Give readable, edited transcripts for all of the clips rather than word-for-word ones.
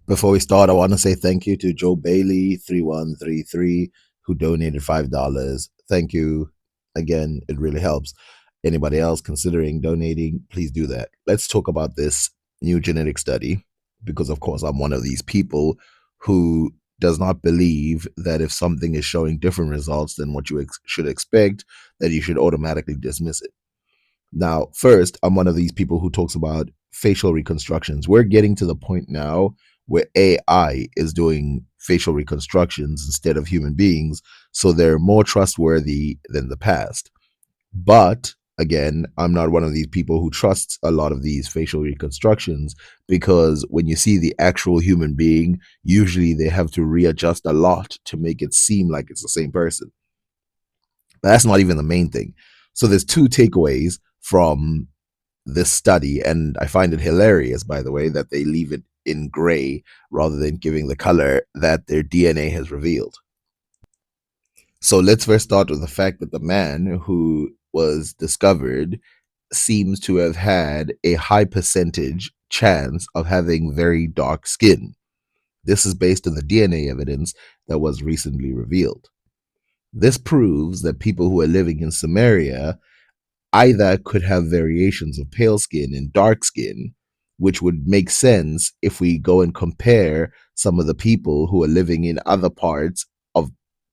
Before we start, I want to say thank you to Joe Bailey 3133 who donated $5. Thank you again. It really helps. Anybody else considering donating, please do that. Let's talk about this new genetic study because, of course, I'm one of these people who does not believe that if something is showing different results than what you should expect, that you should automatically dismiss it. Now, first, I'm one of these people who talks about facial reconstructions. We're getting to the point now where AI is doing facial reconstructions instead of human beings, so they're more trustworthy than the past. But again, I'm not one of these people who trusts a lot of these facial reconstructions because when you see the actual human being, usually they have to readjust a lot to make it seem like it's the same person. But that's not even the main thing. So there's two takeaways from this study, and I find it hilarious, by the way, that they leave it in gray rather than giving the color that their DNA has revealed. So let's first start with the fact that the man who was discovered seems to have had a high percentage chance of having very dark skin. This is based on the DNA evidence that was recently revealed. This proves that people who are living in Samaria either could have variations of pale skin and dark skin, which would make sense if we go and compare some of the people who are living in other parts of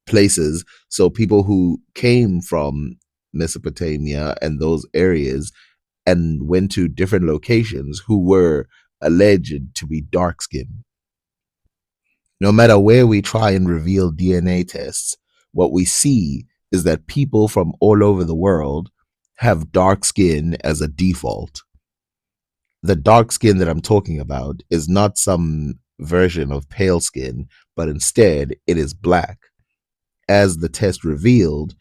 places. So, people who came from Mesopotamia and those areas and went to different locations who were alleged to be dark skinned. No matter where we try and reveal DNA tests, what we see is that people from all over the world have dark skin as a default. The dark skin that I'm talking about is not some version of pale skin, but instead it is black. As the test revealed,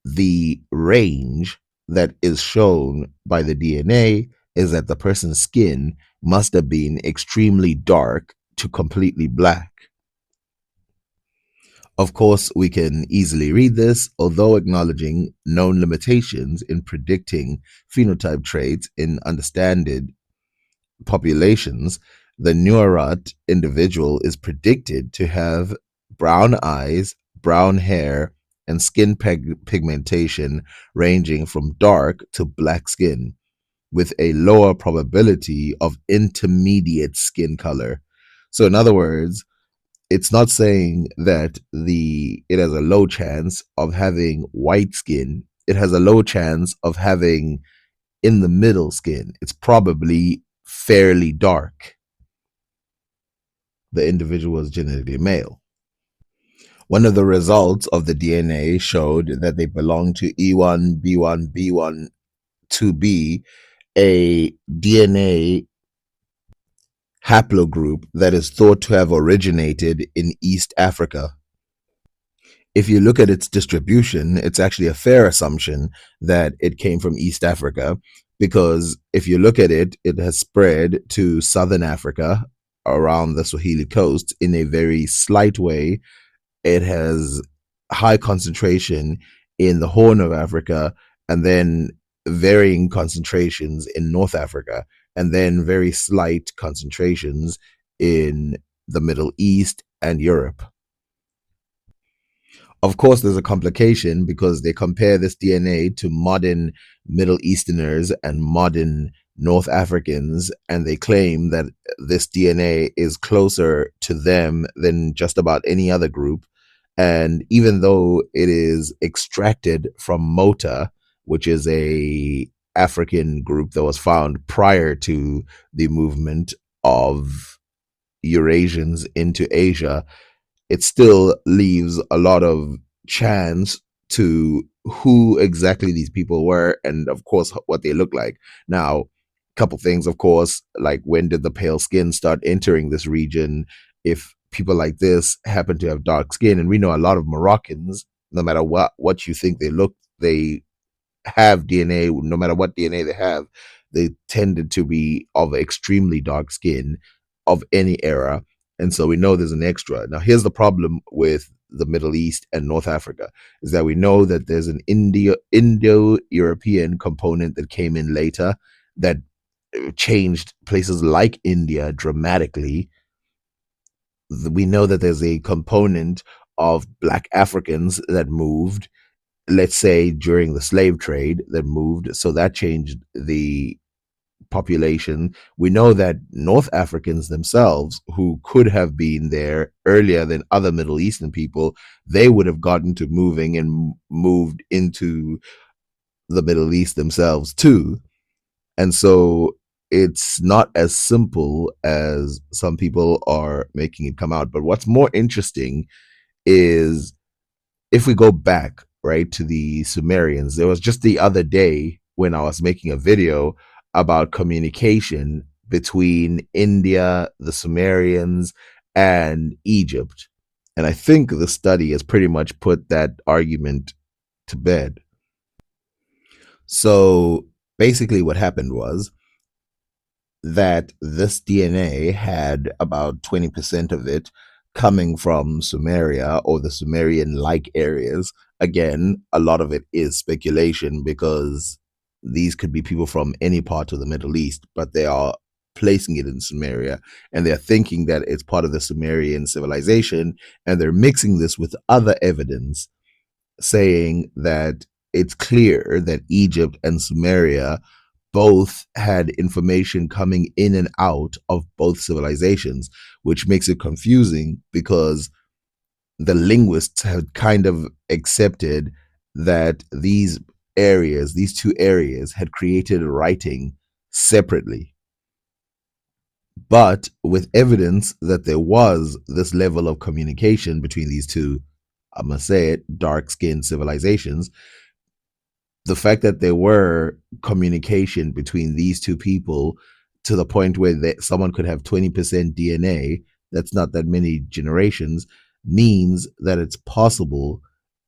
the range that is shown by the DNA is that the person's skin must have been extremely dark to completely black. Of course, we can easily read this, although acknowledging known limitations in predicting phenotype traits in understanded populations. The Nuarat individual is predicted to have brown eyes, brown hair, and skin pigmentation ranging from dark to black skin, with a lower probability of intermediate skin color. So, in other words, it's not saying that the it has a low chance of having white skin. It has a low chance of having in the middle skin. It's probably fairly dark. The individual is genetically male. One of the results of the DNA showed that they belong to E1, B1, B1, 2B, a DNA haplogroup that is thought to have originated in East Africa. If you look at its distribution, it's actually a fair assumption that it came from East Africa because if you look at it, it has spread to Southern Africa around the Swahili coast in a very slight way. It has high concentration in the Horn of Africa and then varying concentrations in North Africa and then very slight concentrations in the Middle East and Europe. Of course, there's a complication because they compare this DNA to modern Middle Easterners and modern North Africans, and they claim that this DNA is closer to them than just about any other group. And even though it is extracted from Mota, which is a African group that was found prior to the movement of Eurasians into Asia, it still leaves a lot of chance to who exactly these people were and of course what they look like. Now, a couple things, of course, like when did the pale skin start entering this region? If people like this happen to have dark skin, and we know a lot of Moroccans, no matter what you think they look, they have DNA, no matter what DNA they have, they tended to be of extremely dark skin of any era. And so we know there's an extra. Now, here's the problem with the Middle East and North Africa is that we know that there's an Indo-European component that came in later that changed places like India dramatically. We know that there's a component of Black Africans that moved, let's say during the slave trade, that moved. So that changed the population. We know that North Africans themselves, who could have been there earlier than other Middle Eastern people, they would have gotten to moving and moved into the Middle East themselves too. And so it's not as simple as some people are making it come out. But what's more interesting is if we go back, right, to the Sumerians, there was just the other day when I was making a video about communication between India, the Sumerians, and Egypt. And I think the study has pretty much put that argument to bed. So basically, what happened was that this DNA had about 20% of it coming from Sumeria or the Sumerian like areas. Again, a lot of it is speculation because these could be people from any part of the Middle East, but they are placing it in Sumeria and they're thinking that it's part of the Sumerian civilization, and they're mixing this with other evidence saying that it's clear that Egypt and Sumeria both had information coming in and out of both civilizations, which makes it confusing because the linguists had kind of accepted that these two areas, had created writing separately, but with evidence that there was this level of communication between these two, I must say it, dark skinned civilizations. The fact that there were communication between these two people to the point where someone could have 20% DNA, that's not that many generations, means that it's possible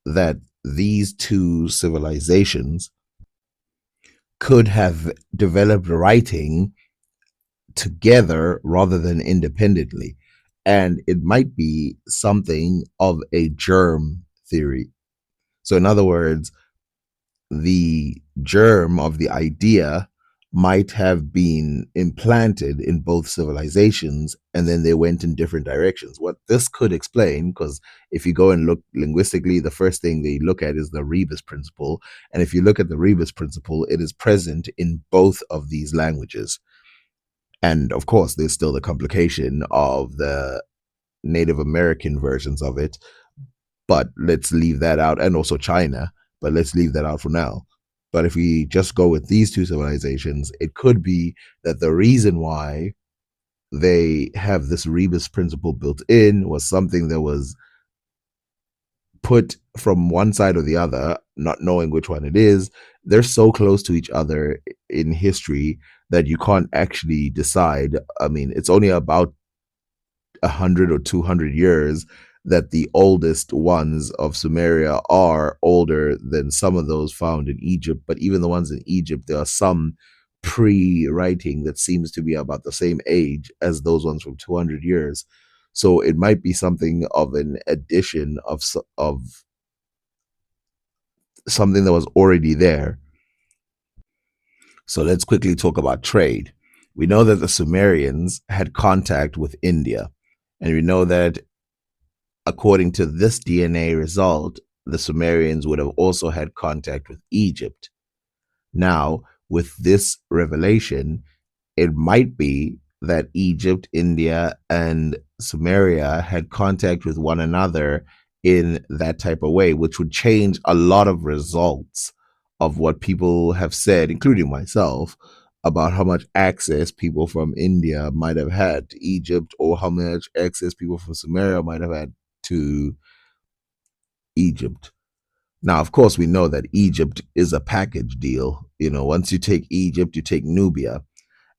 that these two civilizations could have developed writing together rather than independently. And it might be something of a germ theory. So, in other words, the germ of the idea might have been implanted in both civilizations and then they went in different directions. What this could explain, because if you go and look linguistically, the first thing they look at is the rebus principle. And if you look at the rebus principle, it is present in both of these languages. And of course, there's still the complication of the Native American versions of it, but let's leave that out, and also China, but let's leave that out for now. But if we just go with these two civilizations, it could be that the reason why they have this rebus principle built in was something that was put from one side or the other, not knowing which one it is. They're so close to each other in history that you can't actually decide. I mean, it's only about 100 or 200 years that the oldest ones of Sumeria are older than some of those found in Egypt. But even the ones in Egypt, there are some pre-writing that seems to be about the same age as those ones from 200 years. So it might be something of an addition of something that was already there. So let's quickly talk about trade. We know that the Sumerians had contact with India, and we know that according to this DNA result, the Sumerians would have also had contact with Egypt. Now, with this revelation, it might be that Egypt, India, and Sumeria had contact with one another in that type of way, which would change a lot of results of what people have said, including myself, about how much access people from India might have had to Egypt, or how much access people from Sumeria might have had to Egypt. Now, of course, we know that Egypt is a package deal. You know, once you take Egypt, you take Nubia.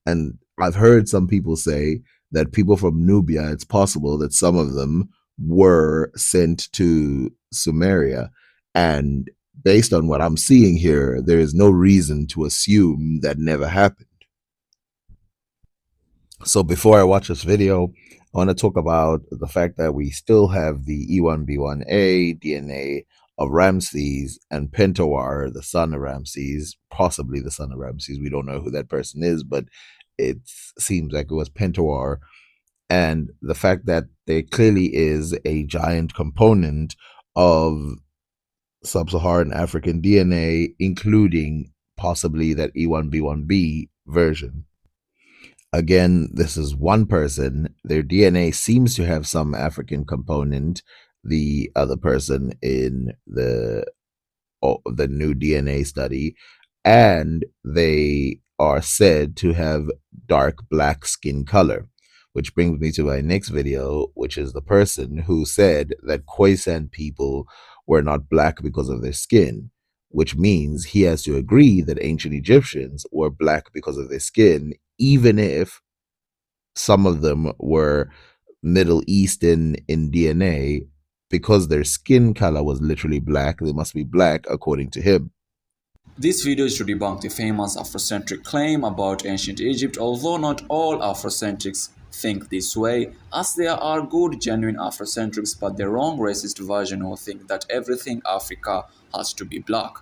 And I've heard some people say that people from Nubia, it's possible that some of them were sent to Sumeria. And based on what I'm seeing here, there is no reason to assume that never happened. So before I watch this video, I want to talk about the fact that we still have the E1B1A DNA of Ramses and Pentawar, the son of Ramses, possibly the son of Ramses. We don't know who that person is, but it seems like it was Pentawar. And the fact that there clearly is a giant component of sub Saharan African DNA, including possibly that E1B1B version. Again, this is one person. Their DNA seems to have some African component. The other person in the new DNA study, and they are said to have dark black skin color. Which brings me to my next video, which is the person who said that Khoisan people were not black because of their skin, which means he has to agree that ancient Egyptians were black because of their skin, even if some of them were Middle Eastern in DNA. Because their skin color was literally black, they must be black according to him. This video is to debunk the famous Afrocentric claim about ancient Egypt, although not all Afrocentrics think this way, as there are good genuine Afrocentrics but the wrong racist version who think that everything Africa has to be black.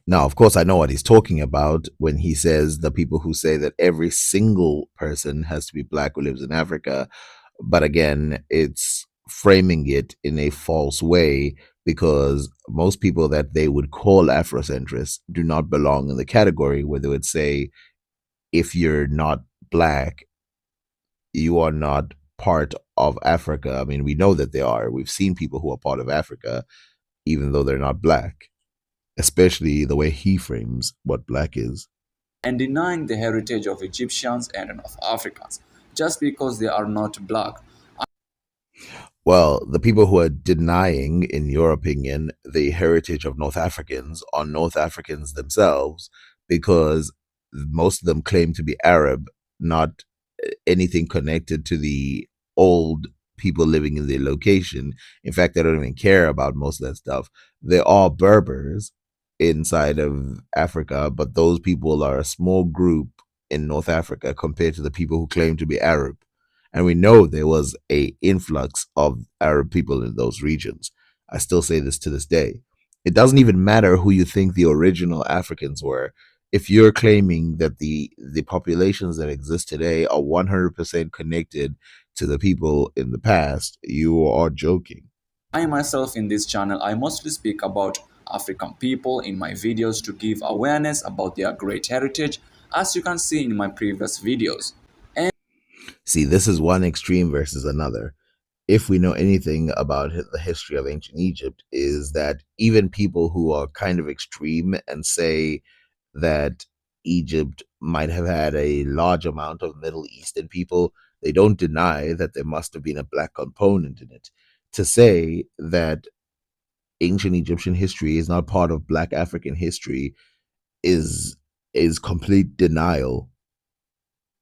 Now, of course, I know what he's talking about when he says the people who say that every single person has to be black who lives in Africa. But again, it's framing it in a false way because most people that they would call Afrocentrists do not belong in the category where they would say, if you're not black, you are not part of Africa. I mean, we know that they are. We've seen people who are part of Africa, even though they're not black, especially the way he frames what black is. And denying the heritage of Egyptians and North Africans just because they are not black. Well, the people who are denying, in your opinion, the heritage of North Africans are North Africans themselves because most of them claim to be Arab, not anything connected to the old people living in the location. In fact, they don't even care about most of that stuff. They're all Berbers inside of Africa, but those people are a small group in North Africa compared to the people who claim to be Arab. And we know there was a influx of Arab people in those regions. I still say this to this day. It doesn't even matter who you think the original Africans were. If you're claiming that the populations that exist today are 100% connected to the people in the past, you are joking. I myself in this channel, I mostly speak about African people in my videos to give awareness about their great heritage, as you can see in my previous videos. And See, this is one extreme versus another. If we know anything about the history of ancient Egypt, is that even people who are kind of extreme and say that Egypt might have had a large amount of Middle Eastern people, they don't deny that there must have been a black component in it. To say that ancient Egyptian history is not part of black African history is complete denial.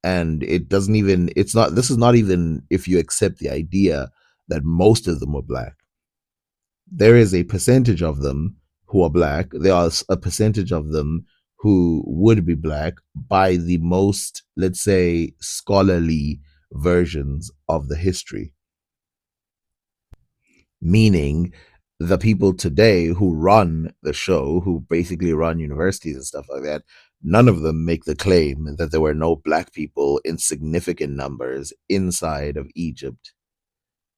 And it doesn't even, it's not, this is not even if you accept the idea that most of them were black. There is a percentage of them who are black. There are a percentage of them who would be black by the most, let's say, scholarly versions of the history. Meaning, the people today who run the show, who basically run universities and stuff like that, none of them make the claim that there were no black people in significant numbers inside of Egypt.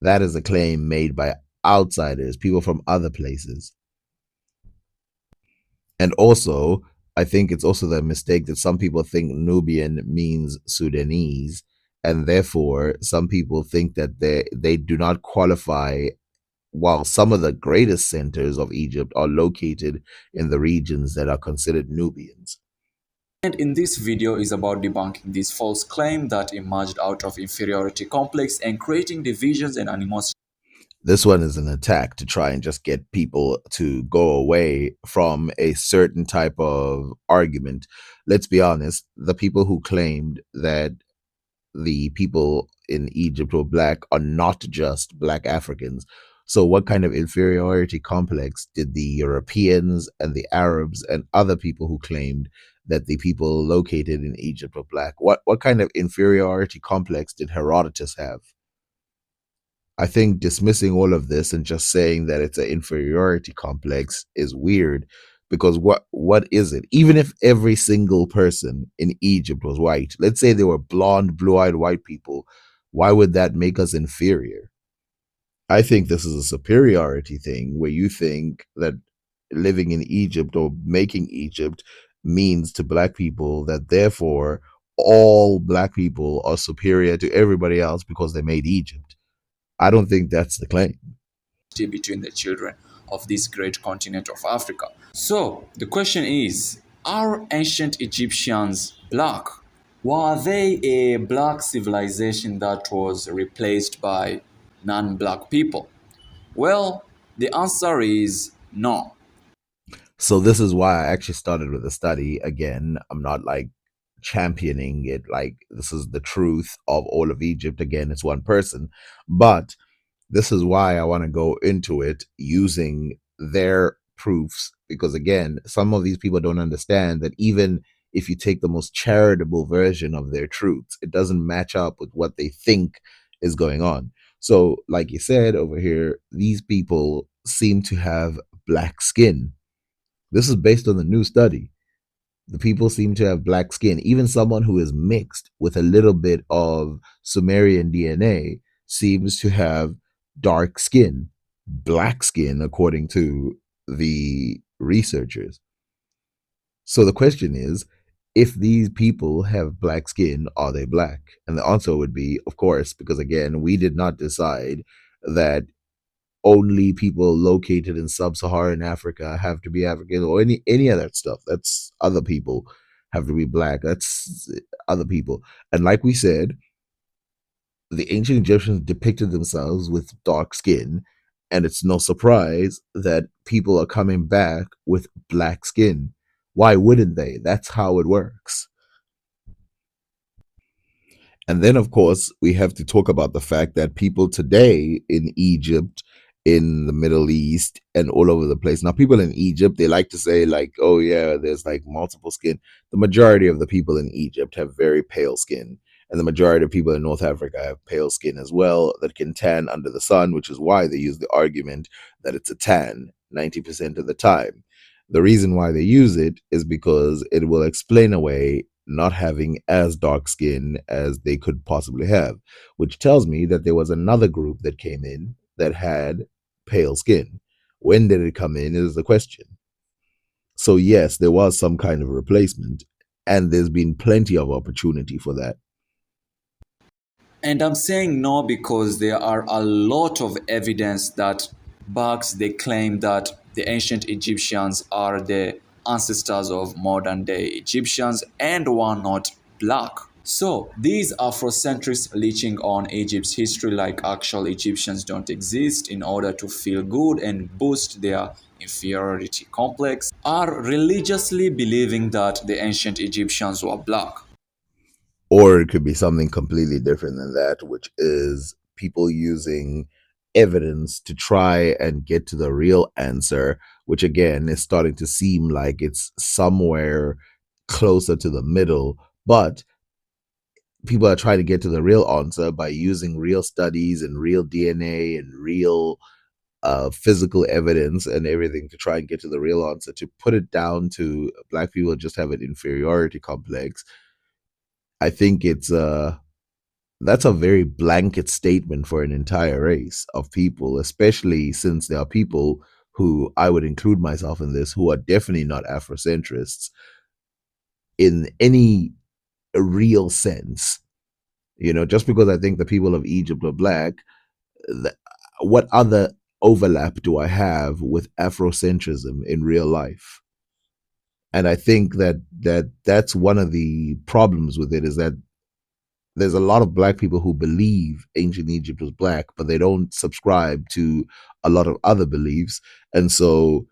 That is a claim made by outsiders, people from other places. And also, I think it's also the mistake that some people think Nubian means Sudanese, and therefore some people think that they do not qualify. While some of the greatest centers of Egypt are located in the regions that are considered Nubians. in this video is about debunking this false claim that emerged out of inferiority complex and creating divisions and animosity. This one is an attack to try and just get people to go away from a certain type of argument. Let's be honest, the people who claimed that the people in Egypt were black are not just black Africans. So, what kind of inferiority complex did the Europeans and the Arabs and other people who claimed that the people located in Egypt were black? What kind of inferiority complex did Herodotus have? I think dismissing all of this and just saying that it's an inferiority complex is weird because what is it? Even if every single person in Egypt was white, let's say they were blonde, blue-eyed white people, Why would that make us inferior? I think this is a superiority thing where you think that living in Egypt or making Egypt means to black people that therefore all black people are superior to everybody else because they made Egypt. I don't think that's the claim. between the children of this great continent of Africa. So the question is, are ancient Egyptians black? Were they a black civilization that was replaced by non black people? Well, the answer is no. So this is why I actually started with a study. Again, I'm not like championing it like this is the truth of all of Egypt. Again, it's one person. But this is why I want to go into it using their proofs because again, some of these people don't understand that even if you take the most charitable version of their truths, it doesn't match up with what they think is going on. So, like you said over here, these people seem to have black skin. This is based on the new study. The people seem to have black skin. Even someone who is mixed with a little bit of Sumerian DNA seems to have dark skin, black skin, according to the researchers. So the question is, if these people have black skin, are they black? And the answer would be, of course, because again, we did not decide that only people located in sub-Saharan Africa have to be African or any of that stuff. That's other people have to be black. That's other people. And like we said, the ancient Egyptians depicted themselves with dark skin, and it's no surprise that people are coming back with black skin. Why wouldn't they? That's how it works. And then, of course, we have to talk about the fact that people today in Egypt, in the Middle East, and all over the place. Now, people in Egypt, they like to say, like, oh, yeah, there's like multiple skin. The majority of the people in Egypt have very pale skin. And the majority of people in North Africa have pale skin as well that can tan under the sun, which is why they use the argument that it's a tan 90% of the time. The reason why they use it is because it will explain away not having as dark skin as they could possibly have, which tells me that there was another group that came in that had pale skin. When did it come in is the question. So, yes, there was some kind of replacement, and there's been plenty of opportunity for that. And I'm saying no because there are a lot of evidence that backs the claim that the ancient Egyptians are the ancestors of modern day Egyptians and were not black. So these Afrocentrics leeching on Egypt's history like actual Egyptians don't exist in order to feel good and boost their inferiority complex are religiously believing that the ancient Egyptians were black. Or it could be something completely different than that, which is people using evidence to try and get to the real answer, which again is starting to seem like it's somewhere closer to the middle. But people are trying to get to the real answer by using real studies and real DNA and real physical evidence and everything to try and get to the real answer. To put it down to black people just have an inferiority complex. I think it's that's a very blanket statement for an entire race of people, especially since there are people who I would include myself in this who are definitely not Afrocentrists in any real sense. You know, just because I think the people of Egypt are black, th- what other overlap do I have with Afrocentrism in real life? And I think that's one of the problems with it is that there's a lot of black people who believe ancient Egypt was black, but they don't subscribe to a lot of other beliefs. And so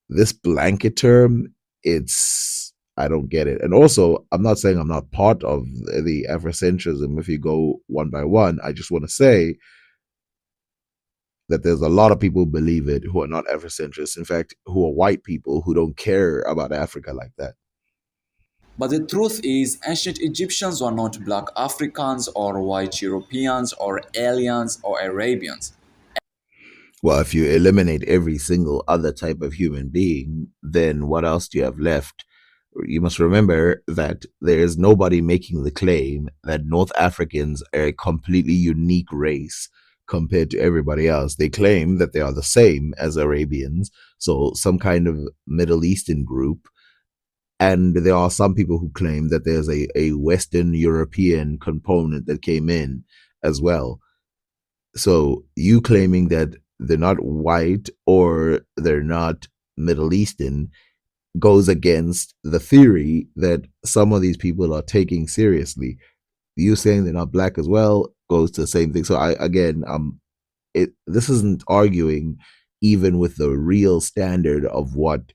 this blanket term, it's I don't get it. And also, I'm not saying I'm not part of the Afrocentrism. If you go one by one, I just want to say that there's a lot of people who believe it who are not Afrocentrists. In fact, who are white people who don't care about Africa like that. But the truth is, ancient Egyptians were not black Africans or white Europeans or aliens or Arabians. Well, if you eliminate every single other type of human being, then what else do you have left? You must remember that there is nobody making the claim that North Africans are a completely unique race compared to everybody else. They claim that they are the same as Arabians, so some kind of Middle Eastern group. And there are some people who claim that there's a Western European component that came in as well. So you claiming that they're not white or they're not Middle Eastern goes against the theory that some of these people are taking seriously. You saying they're not black as well goes to the same thing. So I again, it this isn't arguing even with the real standard of what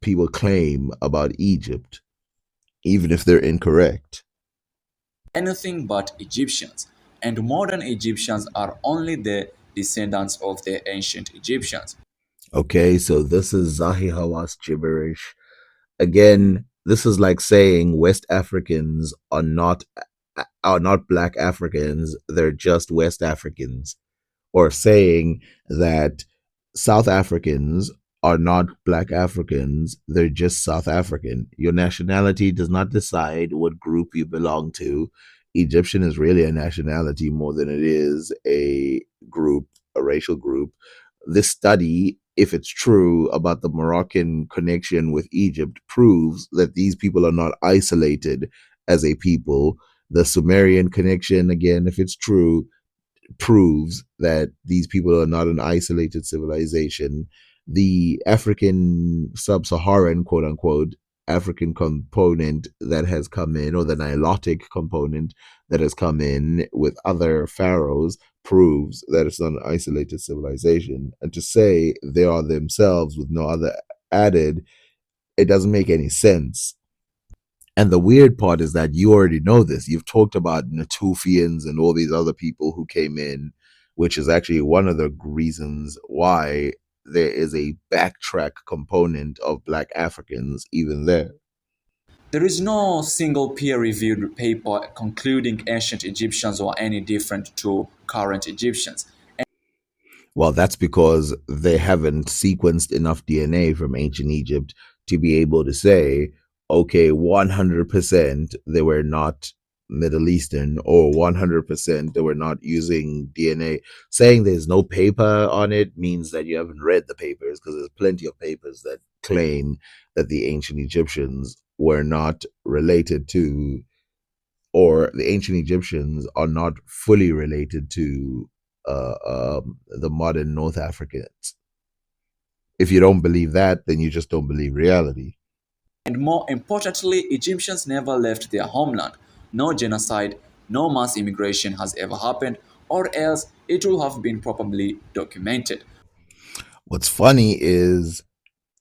people claim about Egypt, even if they're incorrect. Anything but Egyptians, and modern Egyptians are only the descendants of the ancient Egyptians. Okay, so this is Zahi Hawass gibberish. Again, this is like saying West Africans are not black Africans, they're just West Africans, or saying that South Africans are not black Africans, they're just South African. Your nationality does not decide what group you belong to. Egyptian is really a nationality more than it is a group, a racial group. This study, if it's true about the Moroccan connection with Egypt, proves that these people are not isolated as a people. The Sumerian connection, again, if it's true, proves that these people are not an isolated civilization. The African sub Saharan, quote unquote, African component that has come in, or the Nilotic component that has come in with other pharaohs, proves that it's not an isolated civilization. And to say they are themselves with no other added, it doesn't make any sense. And the weird part is that you already know this. You've talked about Natufians and all these other people who came in, which is actually one of the reasons why there is a backtrack component of Black Africans even there. There is no single peer-reviewed paper concluding ancient Egyptians were any different to current Egyptians. Well, that's because they haven't sequenced enough DNA from ancient Egypt to be able to say, okay, 100% they were not Middle Eastern, or 100% they were not using DNA. Saying there's no paper on it means that you haven't read the papers, because there's plenty of papers that claim that the ancient Egyptians were not related to, or the ancient Egyptians are not fully related to the modern North Africans. If you don't believe that, then you just don't believe reality. And more importantly, Egyptians never left their homeland. No genocide, no mass immigration has ever happened, or else it will have been properly documented. What's funny is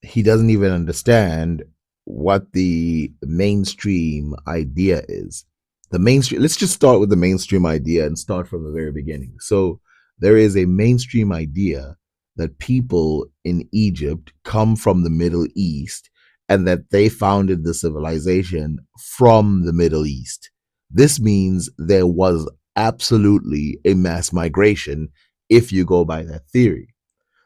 he doesn't even understand what the mainstream idea is. The mainstream, let's just start with the mainstream idea and start from the very beginning. So, there is a mainstream idea that people in Egypt come from the Middle East and that they founded the civilization from the Middle East. This means there was absolutely a mass migration if you go by that theory.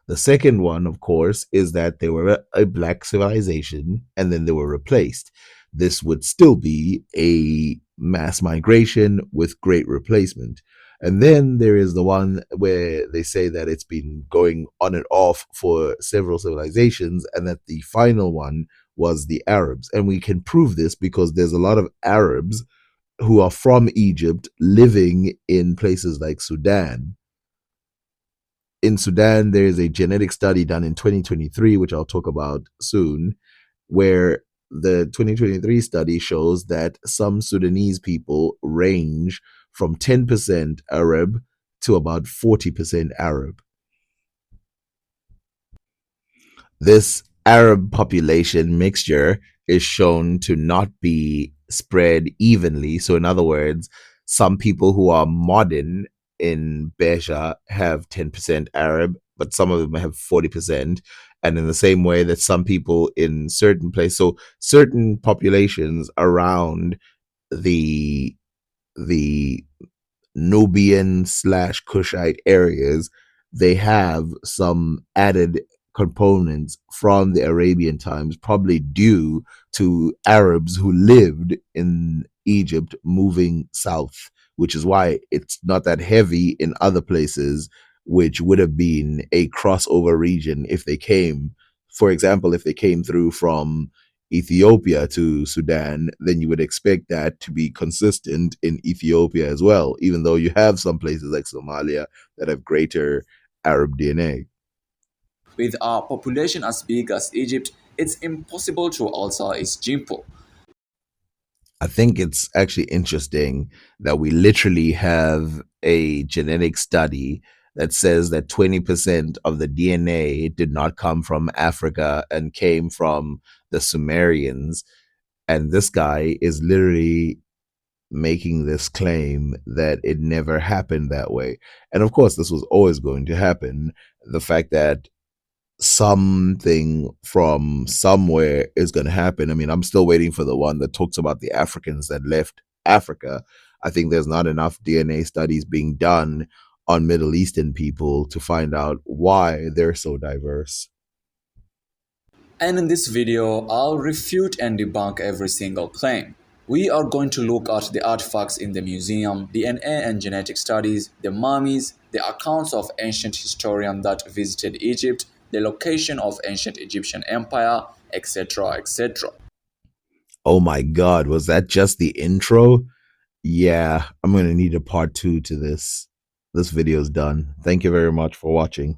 The second one, of course, is that they were a black civilization and then they were replaced. This would still be a mass migration with great replacement. And then there is the one where they say that it's been going on and off for several civilizations, and that the final one was the Arabs. And we can prove this because there's a lot of Arabs who are from Egypt living in places like Sudan. In Sudan, there is a genetic study done in 2023, which I'll talk about soon, where the 2023 study shows that some Sudanese people range from 10% Arab to about 40% Arab. This Arab population mixture is shown to not be spread evenly. So, in other words, some people who are modern in Beja have 10% Arab, but some of them have 40%. And in the same way that some people in certain places, so certain populations around the the Nubian slash Kushite areas, they have some added components from the Arabian times, probably due to Arabs who lived in Egypt moving south, which is why it's not that heavy in other places, which would have been a crossover region if they came. For example, if they came through from Ethiopia to Sudan, then you would expect that to be consistent in Ethiopia as well, even though you have some places like Somalia that have greater Arab DNA. With a population as big as Egypt, it's impossible to alter its gene pool. I think it's actually interesting that we literally have a genetic study that says that 20% of the DNA did not come from Africa and came from the Sumerians. And this guy is literally making this claim that it never happened that way. And of course, this was always going to happen. The fact that something from somewhere is going to happen. I mean, I'm still waiting for the one that talks about the Africans that left Africa. I think there's not enough DNA studies being done on Middle Eastern people to find out why they're so diverse. And in this video, I'll refute and debunk every single claim. We are going to look at the artifacts in the museum, DNA and genetic studies, the mummies, the accounts of ancient historians that visited Egypt, the location of ancient Egyptian empire, etc., etc. Oh my God, was that just the intro? Yeah, I'm going to need a part two to this. This video's done. Thank you very much for watching.